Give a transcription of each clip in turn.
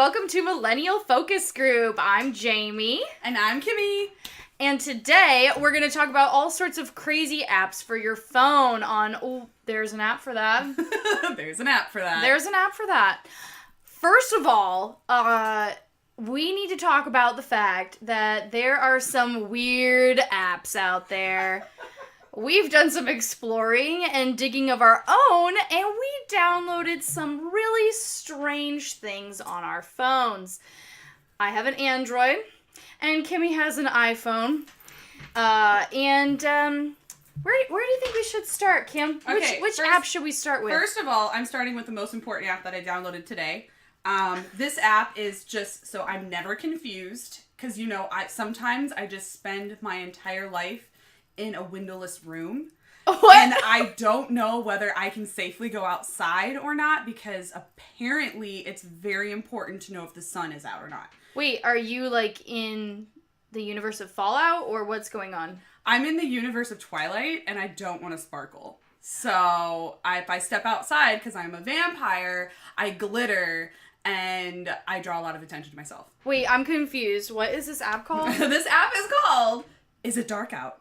welcome to Millennial Focus Group. I'm Jamie. And I'm Kimi. And today we're going to talk about all sorts of crazy apps for your phone there's an app for that. There's an app for that. There's an app for that. First of all, we need to talk about the fact that there are some weird apps out there. We've done some exploring and digging of our own, and we downloaded some really strange things on our phones. I have an Android, and Kimi has an iPhone. Where do you think we should start, Kim? Which app should we start with? First of all, I'm starting with the most important app that I downloaded today. This app is just so I'm never confused, because, sometimes I just spend my entire life in a windowless room. What? And I don't know whether I can safely go outside or not, because apparently it's very important to know if the sun is out or not. Wait, are you in the universe of Fallout, or what's going on? I'm in the universe of Twilight, and I don't want to sparkle. So if I step outside, because I'm a vampire, I glitter, and I draw a lot of attention to myself. Wait, I'm confused. What is this app called? This app is called Is It Dark Outside?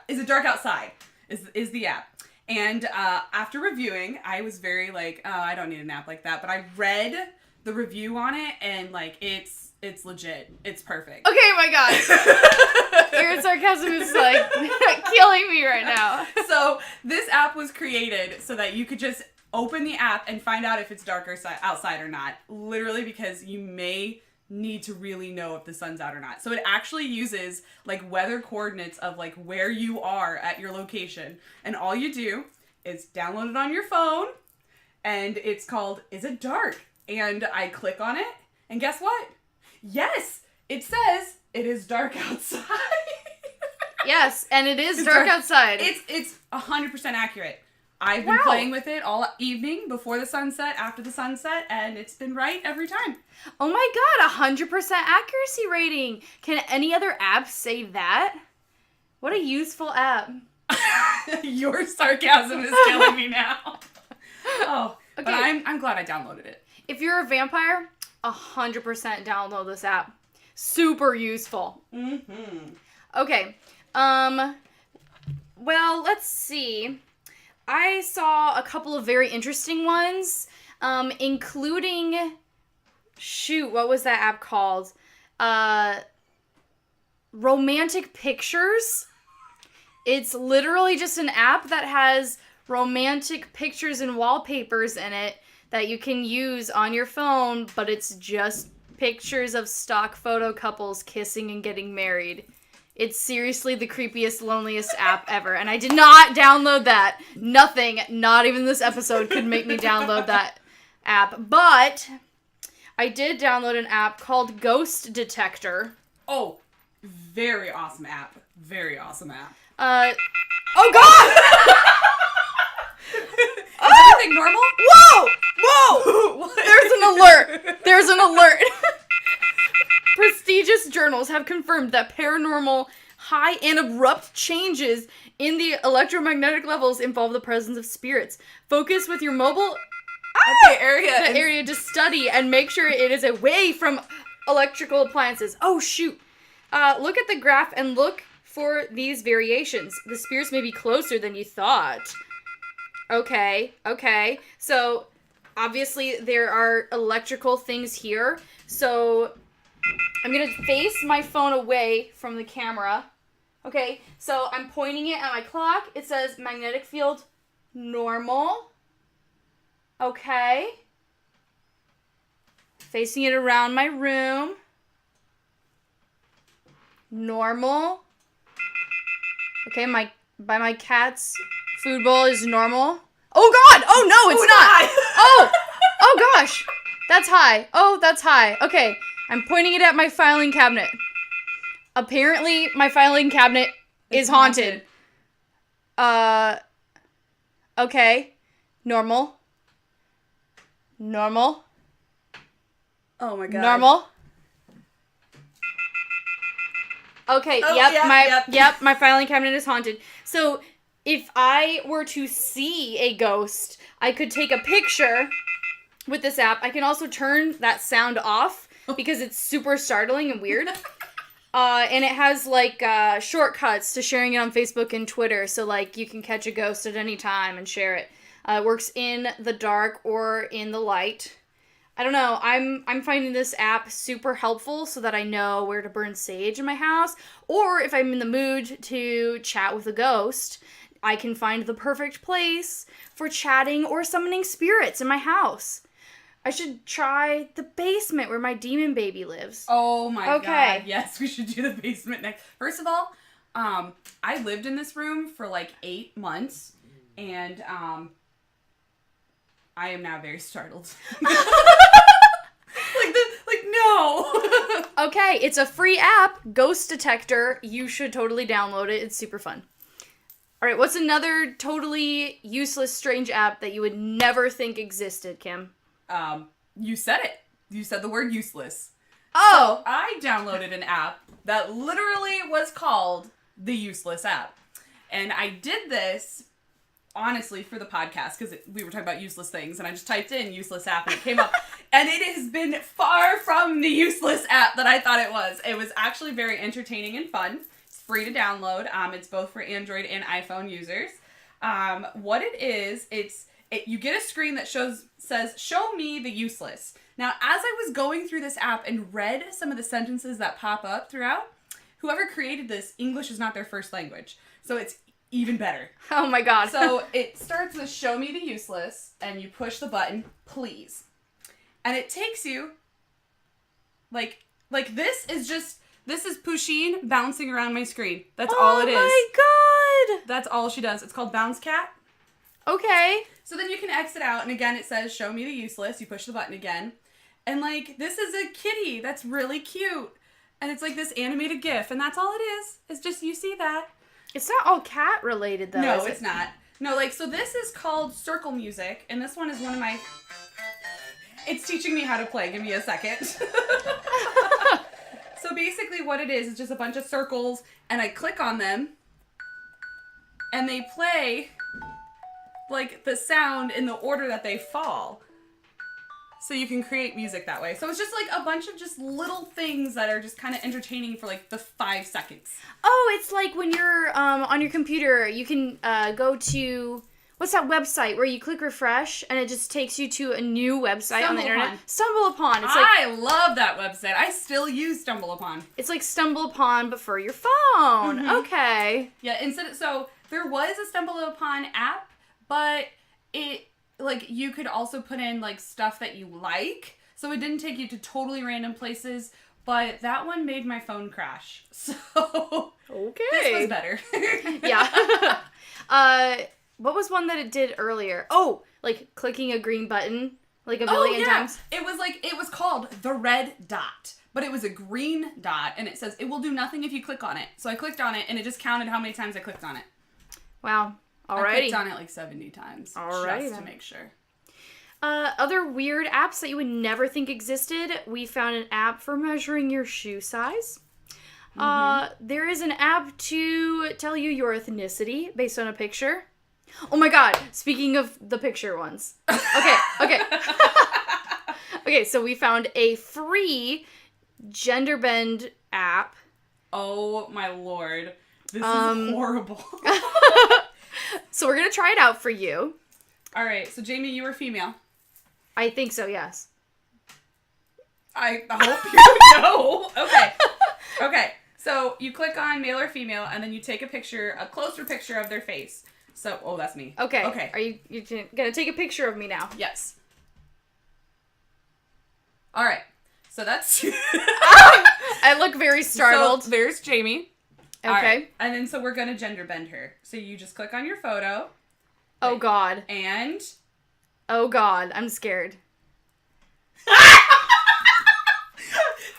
Is It Dark Outside? Is the app. And after reviewing, I was very I don't need an app like that. But I read the review on it, and it's legit. It's perfect. Okay, my God. Your sarcasm is killing me right now. So this app was created so that you could just open the app and find out if it's dark outside or not. Literally, because you may need to really know if the sun's out or not. So it actually uses weather coordinates of where you are at your location. And all you do is download it on your phone, and it's called Is It Dark? And I click on it, and guess what? Yes, it says it is dark outside. Yes, and it is dark outside. It's 100% accurate. I've been playing with it all evening, before the sunset, after the sunset, and it's been right every time. Oh my God, 100% accuracy rating. Can any other app say that? What a useful app. Your sarcasm is killing me now. Oh, okay. But I'm glad I downloaded it. If you're a vampire, 100% download this app. Super useful. Mm-hmm. Okay. Well, let's see. I saw a couple of very interesting ones, including, what was that app called? Romantic Pictures. It's literally just an app that has romantic pictures and wallpapers in it that you can use on your phone, but it's just pictures of stock photo couples kissing and getting married. It's seriously the creepiest, loneliest app ever. And I did not download that. Nothing, not even this episode, could make me download that app. But I did download an app called Ghost Detector. Oh, very awesome app. Very awesome app. Oh God! Is everything normal? Whoa! There's an alert. Prestigious journals have confirmed that paranormal, high, and abrupt changes in the electromagnetic levels involve the presence of spirits. Focus with your mobile area to study and make sure it is away from electrical appliances. Oh, shoot. Look at the graph and look for these variations. The spirits may be closer than you thought. Okay. So, obviously, there are electrical things here. So I'm going to face my phone away from the camera. Okay, so I'm pointing it at my clock. It says magnetic field normal. Okay. Facing it around my room. Normal. Okay, my cat's food bowl is normal. Oh God! Oh no, it's not! Oh gosh! That's high. Oh, that's high. Okay. I'm pointing it at my filing cabinet. Apparently, my filing cabinet is haunted. Okay. Normal. Oh my God. Normal. Okay, my filing cabinet is haunted. So, if I were to see a ghost, I could take a picture with this app. I can also turn that sound off because it's super startling and weird. And it has, like, shortcuts to sharing it on Facebook and Twitter, so, like, you can catch a ghost at any time and share it. It works in the dark or in the light. I don't know, I'm finding this app super helpful so that I know where to burn sage in my house, or if I'm in the mood to chat with a ghost, I can find the perfect place for chatting or summoning spirits in my house. I should try the basement where my demon baby lives. Oh my god. Yes, we should do the basement next. First of all, I lived in this room for like 8 months, and I am now very startled. No. Okay, it's a free app, Ghost Detector. You should totally download it. It's super fun. All right, what's another totally useless, strange app that you would never think existed, Kim? You said it. You said the word useless. Oh! So I downloaded an app that literally was called the Useless app. And I did this, honestly, for the podcast, because we were talking about useless things, and I just typed in useless app, and it came up. And it has been far from the useless app that I thought it was. It was actually very entertaining and fun. It's free to download. It's both for Android and iPhone users. What it is, you get a screen that says, show me the useless. Now, as I was going through this app and read some of the sentences that pop up throughout, whoever created this, English is not their first language. So it's even better. Oh my god. So it starts with show me the useless, and you push the button, please. And it takes you, like this is Pusheen bouncing around my screen. That's all it is. Oh my god. That's all she does. It's called Bounce Cat. Okay. So then you can exit out, and again it says, show me the useless. You push the button again. And, like, this is a kitty that's really cute. And it's like this animated GIF, and that's all it is. It's just, you see that. It's not all cat related, though. No, it's not. No, like, so this is called circle music, and this one is one of my... It's teaching me how to play. Give me a second. So basically what it is just a bunch of circles, and I click on them, and they play, like, the sound in the order that they fall. So you can create music that way. So it's just, like, a bunch of just little things that are just kind of entertaining for, like, the 5 seconds. Oh, it's like when you're on your computer, you can go to... What's that website where you click refresh and it just takes you to a new website on the internet? StumbleUpon. It's I love that website. I still use StumbleUpon. It's like StumbleUpon, but for your phone. Mm-hmm. Okay. Yeah, so there was a StumbleUpon app, but it, like, you could also put in, like, stuff that you like. So it didn't take you to totally random places, but that one made my phone crash. So okay. This was better. Yeah. What was one that it did earlier? Oh, like clicking a green button like a billion times? It was called the red dot, but it was a green dot, and it says it will do nothing if you click on it. So I clicked on it, and it just counted how many times I clicked on it. Wow. Alrighty. I clicked on it like 70 times. Alrighty. Just to make sure. Other weird apps that you would never think existed. We found an app for measuring your shoe size. There is an app to tell you your ethnicity based on a picture. Oh my god, speaking of the picture ones. Okay. Okay, so we found a free gender bend app. Oh my lord. This is horrible. So we're going to try it out for you. Alright, so Jamie, you were female. I think so, yes. I hope you know. Okay, so you click on male or female, and then you take a closer picture of their face. So, that's me. Okay. Are you gonna take a picture of me now? Yes. All right. So that's... I look very startled. So there's Jamie. Okay. Right. And then so we're gonna gender bend her. So you just click on your photo. Oh god. And... Oh god, I'm scared.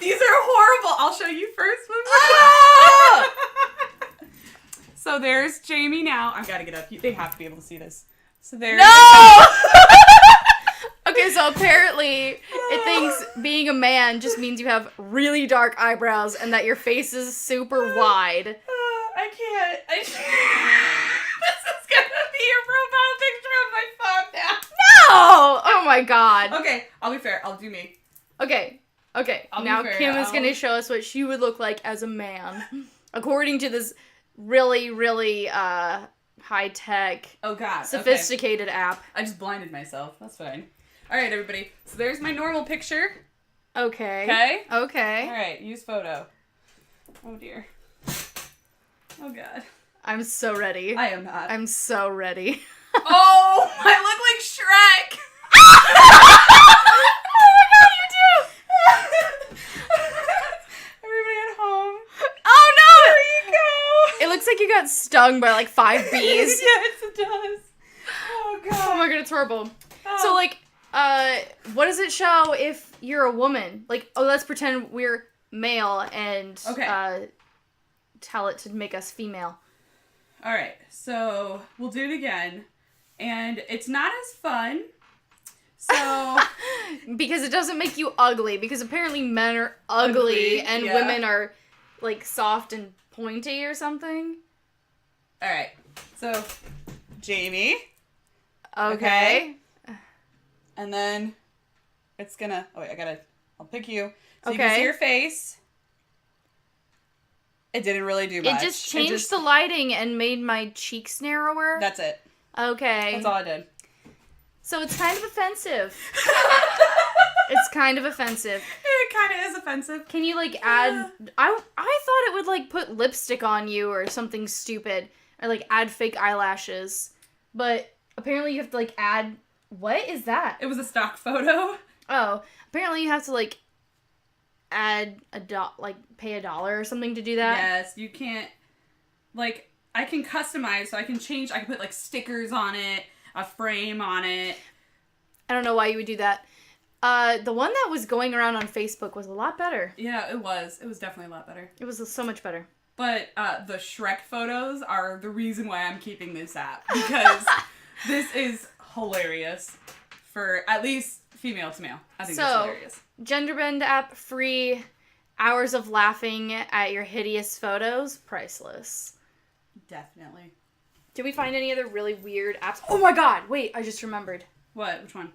These are horrible. I'll show you first. So there's Jamie now. I've got to get up. They have to be able to see this. So there's... No! Okay, so apparently it thinks being a man just means you have really dark eyebrows and that your face is super wide. I can't. This is going to be your profile picture on my phone now. No! Oh my god. Okay, I'll be fair. I'll do me. Okay. Now Kim is going to show us what she would look like as a man. According to this really, really high-tech, sophisticated app. I just blinded myself. That's fine. All right, everybody. So there's my normal picture. Okay. All right, use photo. Oh, dear. Oh, God. I'm so ready. I am not. I'm so ready. Oh, I look like Shrek. Oh my god, you do! Everybody at home. Oh no! There you go. It looks like you got stung by like 5 bees. Yes, it does. Oh god. Oh my god, it's horrible. Oh. So like, what does it show if you're a woman? Like, let's pretend we're male and tell it to make us female. All right, so we'll do it again, and it's not as fun. So because it doesn't make you ugly, because apparently men are ugly and women are like soft and pointy or something. All right, so Jamie. Okay. And then it's gonna. Oh wait, I'll pick you. So you can see your face. It didn't really do much. It just changed the lighting and made my cheeks narrower. That's it. Okay. That's all I did. So it's kind of offensive. It's kind of offensive. It kind of is offensive. Can you like add... I thought it would like put lipstick on you or something stupid. Or like add fake eyelashes. But apparently you have to like add... What is that? It was a stock photo. Oh. Apparently you have to like add pay $1 or something to do that. Yes, you can't, like, I can customize, so I can put like stickers on it, a frame on it. I don't know why you would do that. The one that was going around on Facebook was a lot better. Yeah, it was definitely a lot better. It was so much better. But the Shrek photos are the reason why I'm keeping this app, because this is hilarious for at least female to male. I think it's hilarious. Gender bend app free, hours of laughing at your hideous photos, priceless. Definitely. Did we find any other really weird apps? Oh my god, wait, I just remembered. What? Which one?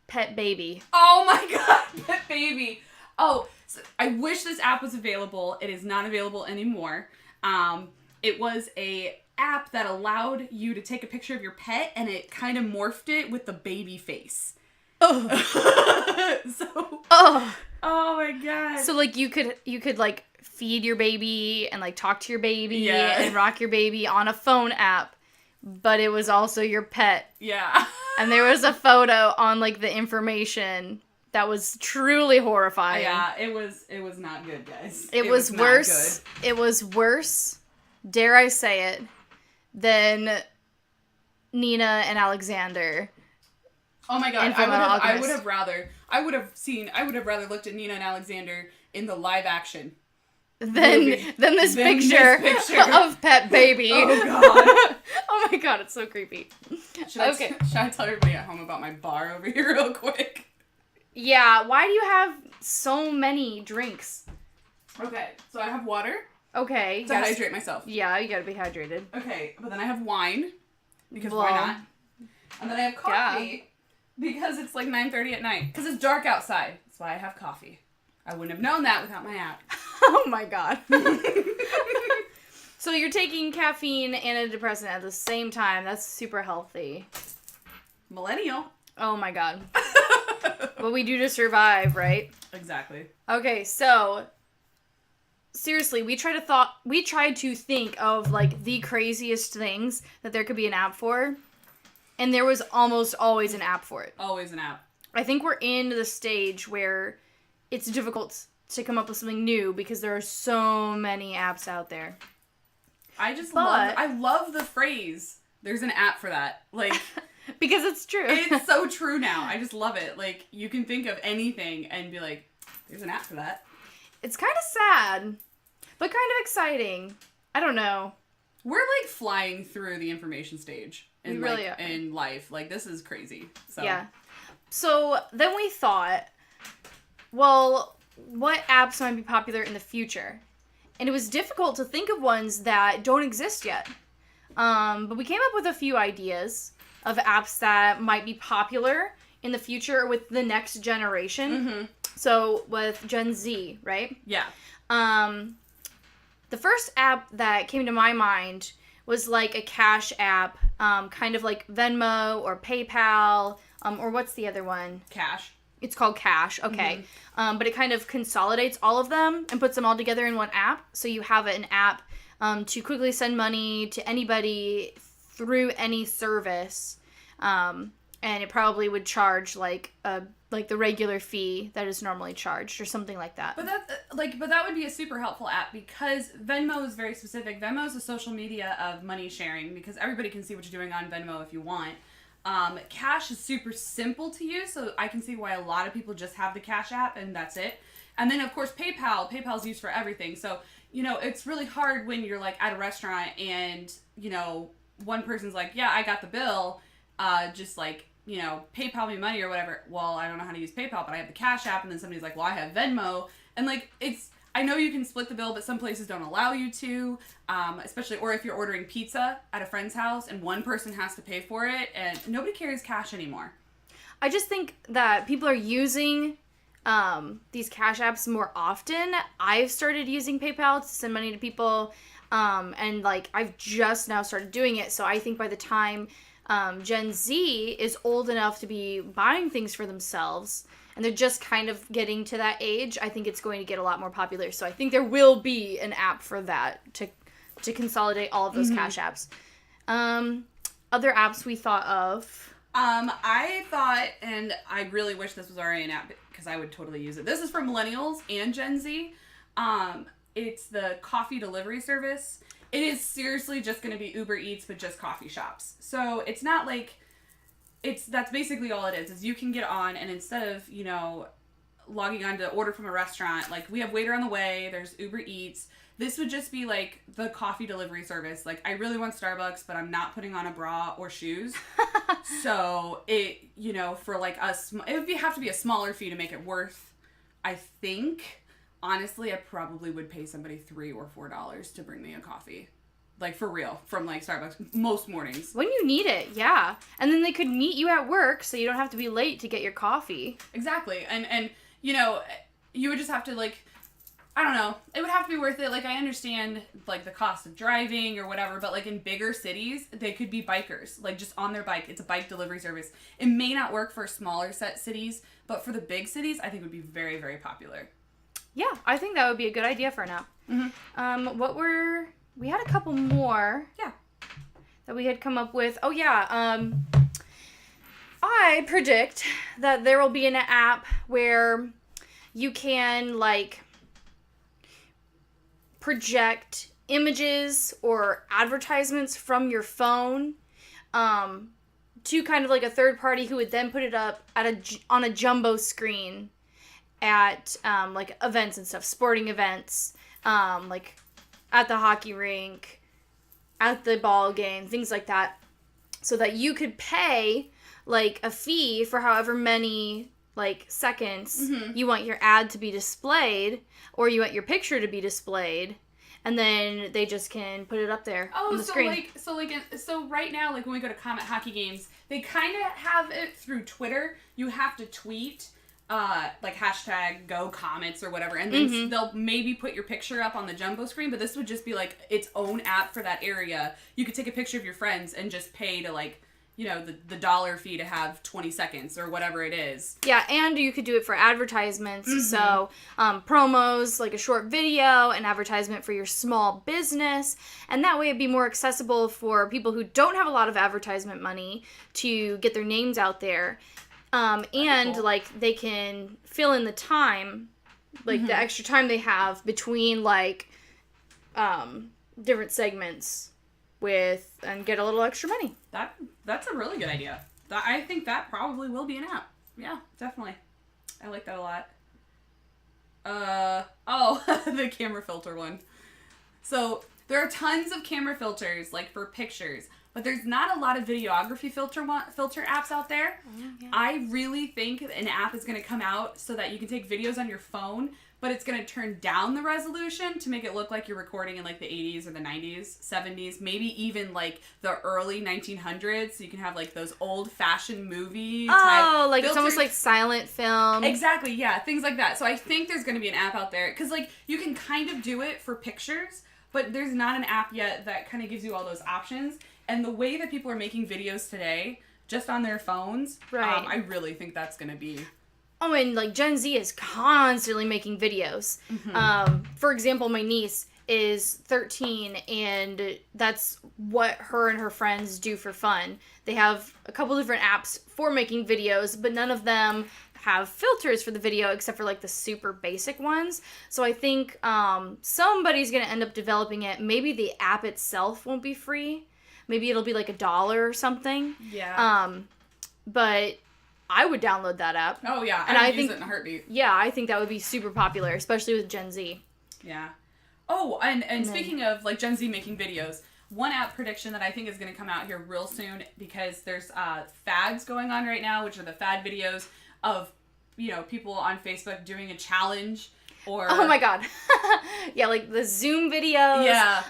Pet Baby. Oh my god, Pet Baby. Oh, so I wish this app was available. It is not available anymore. It was a app that allowed you to take a picture of your pet, and it kind of morphed it with the baby face. Oh my god. So like you could like feed your baby and like talk to your baby and rock your baby on a phone app, but it was also your pet. Yeah. And there was a photo on like the information that was truly horrifying. Yeah, it was not good, guys. It was worse. It was worse, dare I say it, than Nina and Alexander. Oh my god, I would have rather looked at Nina and Alexander in the live action than this picture of Pet Baby. Oh god. Oh my god, it's so creepy. Should I tell everybody at home about my bar over here real quick? Yeah, why do you have so many drinks? Okay, so I have water. Okay. To hydrate myself. Yeah, you gotta be hydrated. Okay, but then I have wine, because why not? And then I have coffee. Because it's like 9:30 at night. Because it's dark outside. That's why I have coffee. I wouldn't have known that without my app. Oh my god. So you're taking caffeine and a antidepressant at the same time. That's super healthy. Millennial. Oh my god. What we do to survive, right? Exactly. Okay, so seriously, we tried to think of like the craziest things that there could be an app for. And there was almost always an app for it. Always an app. I think we're in the stage where it's difficult to come up with something new because there are so many apps out there. I love the phrase, there's an app for that. Like, because it's true. It's so true now. I just love it. Like, you can think of anything and be like, there's an app for that. It's kind of sad, but kind of exciting. I don't know. We're like flying through the information stage. In life. Like, this is crazy. So. Yeah. So then we thought, well, what apps might be popular in the future? And it was difficult to think of ones that don't exist yet. But we came up with a few ideas of apps that might be popular in the future with the next generation. Mm-hmm. So with Gen Z, right? Yeah. The first app that came to my mind was like a cash app, kind of like Venmo or PayPal, or what's the other one? Cash. It's called Cash, okay. But it kind of consolidates all of them and puts them all together in one app. So you have an app to quickly send money to anybody through any service. And it probably would charge like the regular fee that is normally charged or something like that. But that would be a super helpful app because Venmo is very specific. Venmo is a social media of money sharing because everybody can see what you're doing on Venmo if you want. Cash is super simple to use, so I can see why a lot of people just have the Cash app and that's it. And then of course PayPal's used for everything. So, it's really hard when you're like at a restaurant and, one person's like, yeah, I got the bill, just like, PayPal me money or whatever. Well, I don't know how to use PayPal, but I have the Cash app. And then somebody's like, well, I have Venmo. And like, I know you can split the bill, but some places don't allow you to, especially, or if you're ordering pizza at a friend's house and one person has to pay for it and nobody carries cash anymore. I just think that people are using these cash apps more often. I've started using PayPal to send money to people, and like I've just now started doing it. So I think by the time Gen Z is old enough to be buying things for themselves, and they're just kind of getting to that age, I think it's going to get a lot more popular. So I think there will be an app for that to consolidate all of those cash apps. Other apps we thought of. I thought, and I really wish this was already an app because I would totally use it. This is for millennials and Gen Z. It's the coffee delivery service. It is seriously just going to be Uber Eats, but just coffee shops. So it's not like, that's basically all it is you can get on and instead of, logging on to order from a restaurant, like we have waiter on the way, there's Uber Eats. This would just be like the coffee delivery service. Like I really want Starbucks, but I'm not putting on a bra or shoes. So it, for like it would have to be a smaller fee to make it worth, I think. Honestly, I probably would pay somebody $3 or $4 to bring me a coffee. Like, for real. From, like, Starbucks. Most mornings. When you need it, yeah. And then they could meet you at work so you don't have to be late to get your coffee. Exactly. And you would just have to, like, I don't know. It would have to be worth it. Like, I understand, like, the cost of driving or whatever, but, like, in bigger cities, they could be bikers. Like, just on their bike. It's a bike delivery service. It may not work for smaller set cities, but for the big cities, I think it would be very, very popular. Yeah, I think that would be a good idea for an app. Mm-hmm. We had a couple more. Yeah. That we had come up with. Oh, yeah. I predict that there will be an app where you can, like, project images or advertisements from your phone to kind of like a third party who would then put it up on a jumbo screen at like events and stuff, sporting events, like at the hockey rink, at the ball game, things like that, so that you could pay like a fee for however many like seconds you want your ad to be displayed, or you want your picture to be displayed, and then they just can put it up there on the screen. So right now, like when we go to Comet hockey games, they kind of have it through Twitter. You have to tweet like hashtag go Comets or whatever, and then they'll maybe put your picture up on the jumbo screen, but this would just be like its own app for that area. You could take a picture of your friends and just pay to like, the dollar fee to have 20 seconds or whatever it is. Yeah, and you could do it for advertisements. So promos, like a short video, an advertisement for your small business, and that way it'd be more accessible for people who don't have a lot of advertisement money to get their names out there. And cool. Like they can fill in the time, like the extra time they have between like different segments and get a little extra money. That's a really good idea. I think that probably will be an app. Yeah, definitely. I like that a lot. The camera filter one. So there are tons of camera filters like for pictures. But there's not a lot of videography filter apps out there. Yeah. I really think an app is going to come out so that you can take videos on your phone, but it's going to turn down the resolution to make it look like you're recording in like the 80s or the 90s, 70s, maybe even like the early 1900s. So you can have like those old-fashioned movie type like filters. It's almost like silent film. Exactly, yeah, things like that. So I think there's going to be an app out there because like you can kind of do it for pictures, but there's not an app yet that kind of gives you all those options. And the way that people are making videos today, just on their phones, right. I really think that's going to be... Oh, and like Gen Z is constantly making videos. Mm-hmm. For example, my niece is 13, and that's what her and her friends do for fun. They have a couple different apps for making videos, but none of them have filters for the video except for like the super basic ones. So I think somebody's going to end up developing it. Maybe the app itself won't be free. Maybe it'll be like $1 or something. Yeah. But I would download that app. Oh, yeah. And I think use it in a heartbeat. Yeah, I think that would be super popular, especially with Gen Z. Yeah. Oh, and speaking of, like, Gen Z making videos, one app prediction that I think is going to come out here real soon, because there's fads going on right now, which are the fad videos of, you know, people on Facebook doing a challenge. Or... Oh my god. Yeah, like the Zoom videos. Yeah.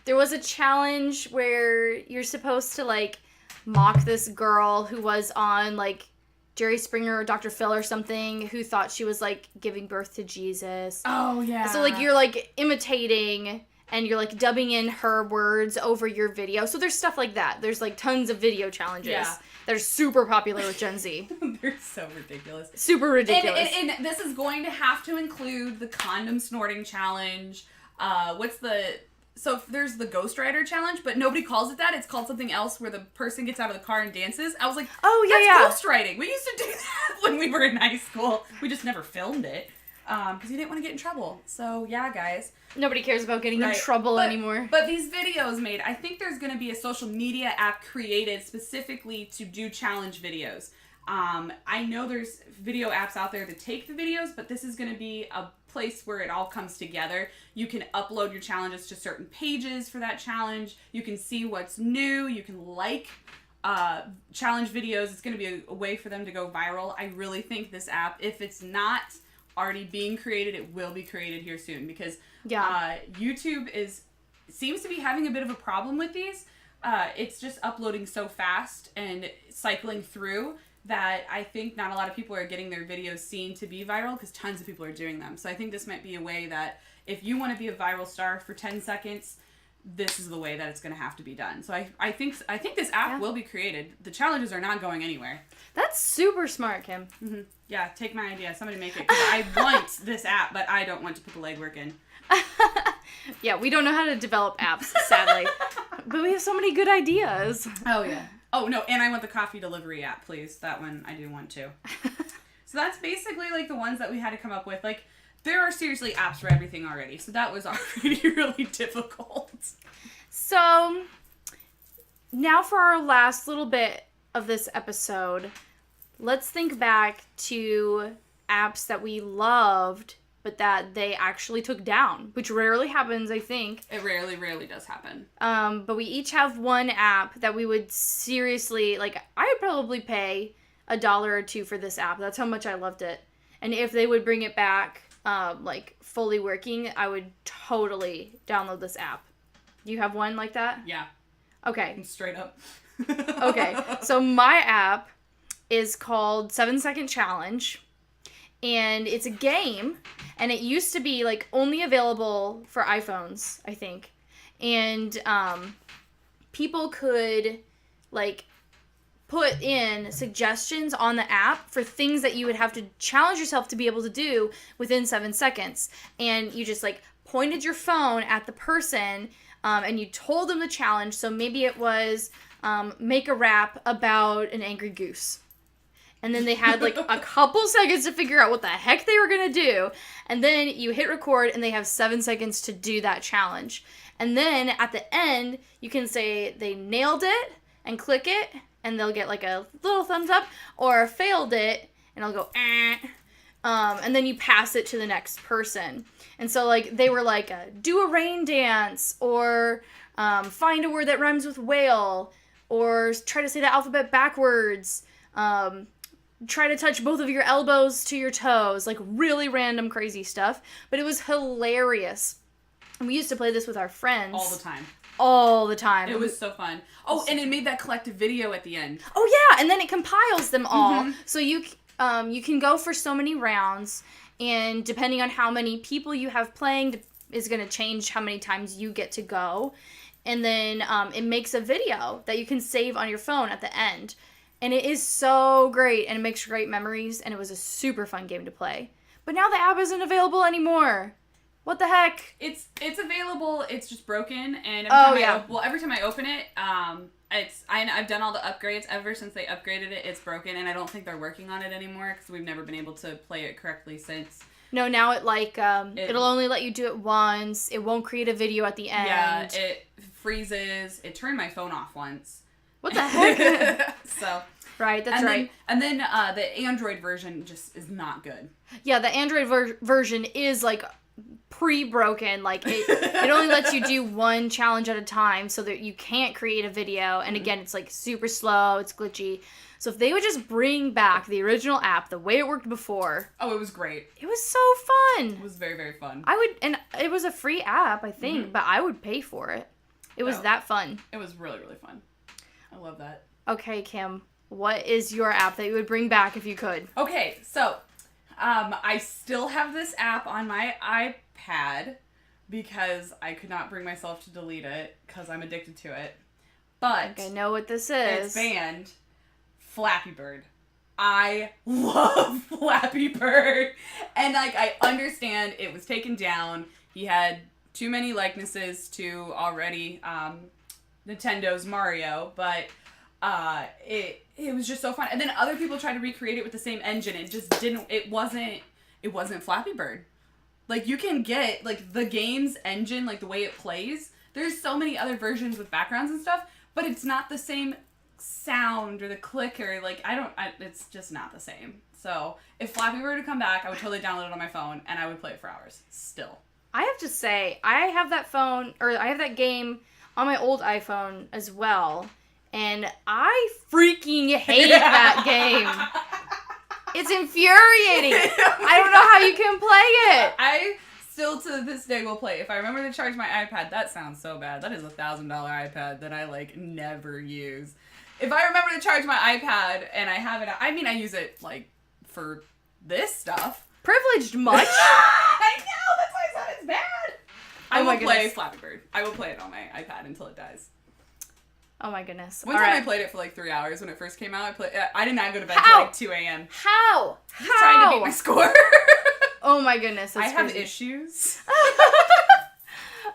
There was a challenge where you're supposed to, like, mock this girl who was on, like, Jerry Springer or Dr. Phil or something, who thought she was, like, giving birth to Jesus. Oh, yeah. So, like, you're, like, imitating, and you're, like, dubbing in her words over your video. So there's stuff like that. There's, like, tons of video challenges that are super popular with Gen Z. They're so ridiculous. Super ridiculous. And this is going to have to include the condom snorting challenge. So there's the Ghost Rider challenge, but nobody calls it that. It's called something else where the person gets out of the car and dances. I was like, oh, yeah, that's ghost riding. We used to do that when we were in high school. We just never filmed it because you didn't want to get in trouble. So, yeah, guys. Nobody cares about getting in trouble anymore. But these videos made, I think there's going to be a social media app created specifically to do challenge videos. I know there's video apps out there to take the videos, but this is going to be a place where it all comes together. You can upload your challenges to certain pages for that challenge. You can see what's new. You can like challenge videos. It's going to be a way for them to go viral. I really think this app, if it's not already being created, it will be created here soon, because YouTube seems to be having a bit of a problem with these. It's just uploading so fast and cycling through that I think not a lot of people are getting their videos seen to be viral, because tons of people are doing them. So I think this might be a way that if you want to be a viral star for 10 seconds, this is the way that it's going to have to be done. So I think this app will be created. The challenges are not going anywhere. That's super smart, Kim. Mm-hmm. Yeah, take my idea. Somebody make it. Because I want this app, but I don't want to put the legwork in. Yeah, we don't know how to develop apps, sadly. But we have so many good ideas. Oh, yeah. Oh, no, and I want the coffee delivery app, please. That one I do want too. So that's basically, like, the ones that we had to come up with. Like, there are seriously apps for everything already. So that was already really difficult. So, now for our last little bit of this episode, let's think back to apps that we loved, but that they actually took down, which rarely happens, I think. It rarely does happen. But we each have one app that we would seriously, like, I would probably pay $1 or $2 for this app. That's how much I loved it. And if they would bring it back, like, fully working, I would totally download this app. Do you have one like that? Yeah. Okay. Straight up. Okay. So my app is called 7 Second Challenge. And it's a game, and it used to be, like, only available for iPhones, I think. And people could, like, put in suggestions on the app for things that you would have to challenge yourself to be able to do within 7 seconds. And you just, like, pointed your phone at the person, and you told them the challenge. So maybe it was make a rap about an angry goose. And then they had, like, a couple seconds to figure out what the heck they were going to do. And then you hit record, and they have 7 seconds to do that challenge. And then at the end, you can say they nailed it and click it, and they'll get, like, a little thumbs up. Or failed it, and it'll go, eh. And then you pass it to the next person. And so, like, they were like, do a rain dance, or find a word that rhymes with whale, or try to say the alphabet backwards. try to touch both of your elbows to your toes, like really random crazy stuff. But it was hilarious. And we used to play this with our friends. All the time. All the time. It was so fun. Oh, and it made that collective video at the end. Oh, yeah, and then it compiles them all. So you can go for so many rounds, and depending on how many people you have playing is going to change how many times you get to go. And then it makes a video that you can save on your phone at the end. And it is so great, and it makes great memories, and it was a super fun game to play. But now the app isn't available anymore. What the heck? It's available. It's just broken, and every time I open it, I've done all the upgrades. Ever since they upgraded it, it's broken, and I don't think they're working on it anymore because we've never been able to play it correctly since. No, now it'll only let you do it once. It won't create a video at the end. Yeah, it freezes. It turned my phone off once. What the heck? So. Right, that's right. And then the Android version just is not good. Yeah, the Android version is like pre-broken. Like it only lets you do one challenge at a time, so that you can't create a video. And again, it's like super slow. It's glitchy. So if they would just bring back the original app the way it worked before. Oh, it was great. It was so fun. It was very, very fun. And it was a free app, I think, but I would pay for it. It was that fun. It was really, really fun. I love that. Okay, Kim. What is your app that you would bring back if you could? Okay, so I still have this app on my iPad because I could not bring myself to delete it because I'm addicted to it. But I think I know what this is. It's banned. Flappy Bird. I love Flappy Bird. And I understand it was taken down. He had too many likenesses to already Nintendo's Mario, but it was just so fun. And then other people tried to recreate it with the same engine. It just didn't. It wasn't Flappy Bird. Like, you can get the game's engine, the way it plays. There's so many other versions with backgrounds and stuff, but it's not the same sound or the clicker. It's just not the same. So if Flappy Bird would come back, I would totally download it on my phone and I would play it for hours. Still. I have to say, I have that game on my old iPhone as well. And I freaking hate that game. It's infuriating. I don't know how you can play it. I still to this day will play. If I remember to charge my iPad, that sounds so bad. That is a $1,000 iPad that I never use. If I remember to charge my iPad and I have it, I use it for this stuff. Privileged much? I know. That's why I said it's bad. I will play Flappy Bird. I will play it on my iPad until it dies. Oh my goodness. One time I played it for 3 hours when it first came out. I did not go to bed until 2 a.m. How? Just trying to beat my score. Oh my goodness. I have issues.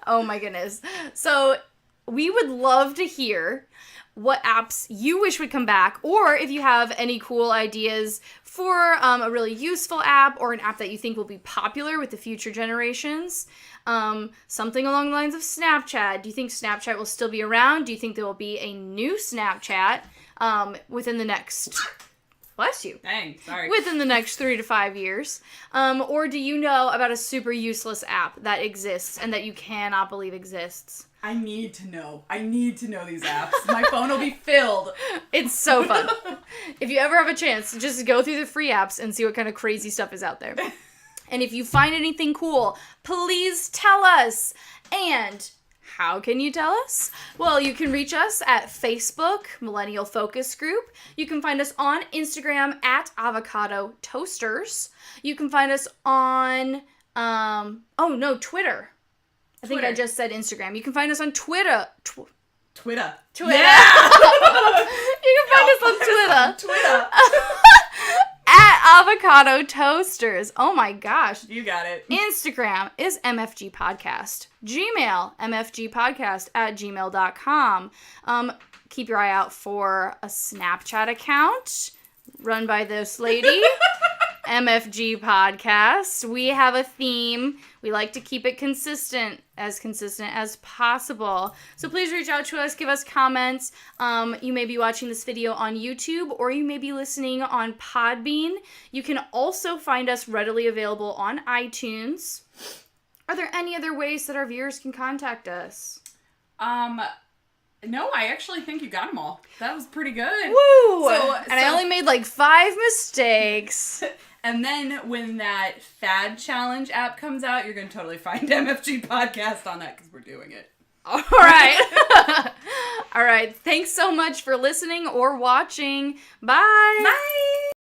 Oh my goodness. So we would love to hear what apps you wish would come back, or if you have any cool ideas for a really useful app or an app that you think will be popular with the future generations. Something along the lines of Snapchat. Do you think Snapchat will still be around? Do you think there will be a new Snapchat within the next... Bless you. Dang, sorry. Within the next 3 to 5 years. Or do you know about a super useless app that exists and that you cannot believe exists? I need to know. I need to know these apps. My phone will be filled. It's so fun. If you ever have a chance, just go through the free apps and see what kind of crazy stuff is out there. And if you find anything cool, please tell us. And how can you tell us? Well, you can reach us at Facebook, Millennial Focus Group. You can find us on Instagram at Avocado Toasters. You can find us on, Twitter. I think I just said Instagram. You can find us on Twitter. Twitter. Yeah! You can find us on Twitter. At Avocado Toasters. Oh my gosh. You got it. Instagram is MFG Podcast. Gmail, mfgpodcast@gmail.com. Keep your eye out for a Snapchat account run by this lady. MFG Podcast. We have a theme. We like to keep it consistent as possible. So please reach out to us, give us comments. You may be watching this video on YouTube, or you may be listening on Podbean. You can also find us readily available on iTunes. Are there any other ways that our viewers can contact us? No, I actually think you got them all. That was pretty good. Woo! I only made like 5 mistakes. And then when that Fad Challenge app comes out, you're going to totally find MFG Podcast on that because we're doing it. All right. All right. Thanks so much for listening or watching. Bye. Bye.